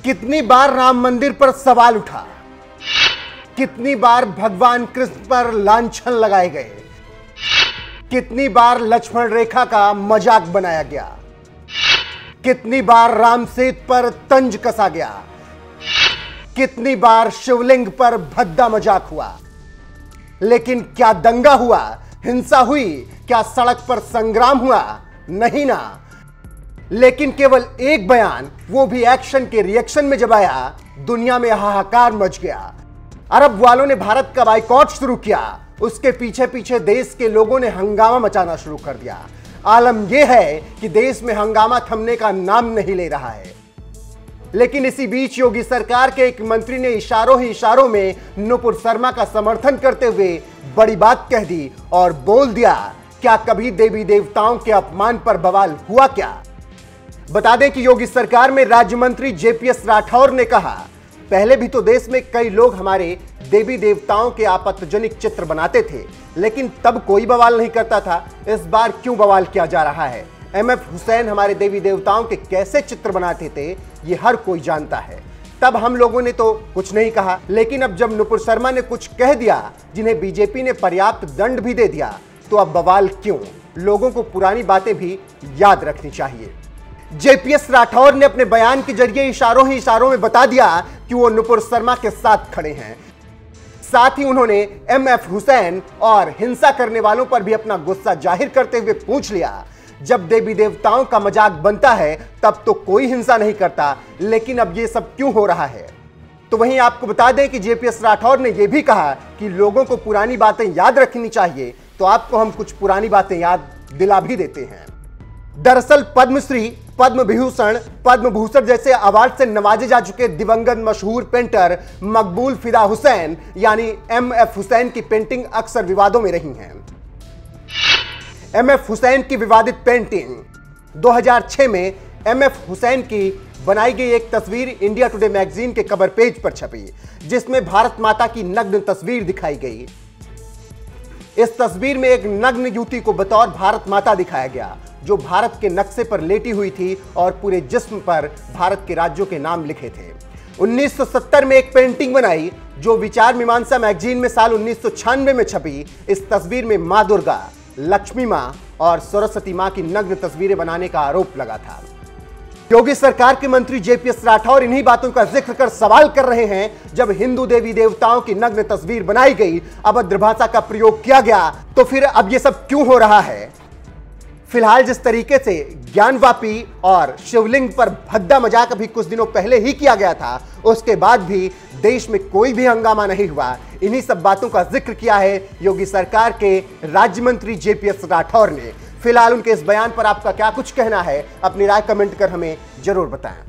कितनी बार राम मंदिर पर सवाल उठा, कितनी बार भगवान कृष्ण पर लांछन लगाए गए, कितनी बार लक्ष्मण रेखा का मजाक बनाया गया, कितनी बार राम सेतु पर तंज कसा गया, कितनी बार शिवलिंग पर भद्दा मजाक हुआ। लेकिन क्या दंगा हुआ, हिंसा हुई, क्या सड़क पर संग्राम हुआ? नहीं ना। लेकिन केवल एक बयान, वो भी एक्शन के रिएक्शन में जब आया, दुनिया में हाहाकार मच गया। अरब वालों ने भारत का बाइकॉट शुरू किया, उसके पीछे पीछे देश के लोगों ने हंगामा मचाना शुरू कर दिया। आलम यह है कि देश में हंगामा थमने का नाम नहीं ले रहा है। लेकिन इसी बीच योगी सरकार के एक मंत्री ने इशारों ही इशारों में नुपुर शर्मा का समर्थन करते हुए बड़ी बात कह दी और बोल दिया, क्या कभी देवी देवताओं के अपमान पर बवाल हुआ क्या? बता दें कि योगी सरकार में राज्य मंत्री जेपीएस राठौर ने कहा, पहले भी तो देश में कई लोग हमारे देवी देवताओं के आपत्तिजनक चित्र बनाते थे, लेकिन तब कोई बवाल नहीं करता था। इस बार क्यों बवाल किया जा रहा है? एमएफ हुसैन हमारे देवी देवताओं के कैसे चित्र बनाते थे, ये हर कोई जानता है। तब हम लोगों ने तो कुछ नहीं कहा, लेकिन अब जब नुपुर शर्मा ने कुछ कह दिया, जिन्हें बीजेपी ने पर्याप्त दंड भी दे दिया, तो अब बवाल क्यों? लोगों को पुरानी बातें भी याद रखनी चाहिए। जेपीएस राठौर ने अपने बयान के जरिए इशारों ही इशारों में बता दिया कि वो नुपुर शर्मा के साथ खड़े हैं। साथ ही उन्होंने एमएफ हुसैन और हिंसा करने वालों पर भी अपना गुस्सा जाहिर करते हुए पूछ लिया, जब देवी देवताओं का मजाक बनता है तब तो कोई हिंसा नहीं करता, लेकिन अब ये सब क्यों हो रहा है? तो वहीं आपको बता दें कि जेपीएस राठौर ने यह भी कहा कि लोगों को पुरानी बातें याद रखनी चाहिए, तो आपको हम कुछ पुरानी बातें याद दिला भी देते हैं। दरअसल पद्मश्री, पद्म विभूषण, पद्म भूषण जैसे अवार्ड से नवाजे जा चुके दिवंगत मशहूर पेंटर मकबूल फिदा हुसैन यानी एमएफ हुसैन की पेंटिंग अक्सर विवादों में रही हैं। एमएफ हुसैन की विवादित पेंटिंग 2006 में एमएफ हुसैन की बनाई गई एक तस्वीर इंडिया टुडे मैगजीन के कवर पेज पर छपी, जिसमें भारत माता की नग्न तस्वीर दिखाई गई। इस तस्वीर में एक नग्न युवती को बतौर भारत माता दिखाया गया, जो भारत के नक्शे पर लेटी हुई थी और पूरे जिस्म पर भारत के राज्यों के नाम लिखे थे। 1970 में एक पेंटिंग बनाई, जो विचार मीमांसा मैगजीन में साल 1996 में छपी। इस तस्वीर में मां दुर्गा, लक्ष्मी मां और सरस्वती मां की नग्न तस्वीरें बनाने का आरोप लगा था। योगी सरकार के मंत्री जेपीएस राठौर इन्हीं बातों का जिक्र कर सवाल कर रहे हैं, जब हिंदू देवी देवताओं की नग्न तस्वीर बनाई गई, अभद्र भाषा का प्रयोग किया गया, तो फिर अब यह सब क्यों हो रहा है? फिलहाल जिस तरीके से ज्ञानवापी और शिवलिंग पर भद्दा मजाक अभी कुछ दिनों पहले ही किया गया था, उसके बाद भी देश में कोई भी हंगामा नहीं हुआ। इन्हीं सब बातों का जिक्र किया है योगी सरकार के राज्य मंत्री जेपीएस राठौर ने। फिलहाल उनके इस बयान पर आपका क्या कुछ कहना है? अपनी राय कमेंट कर हमें जरूर बताएं।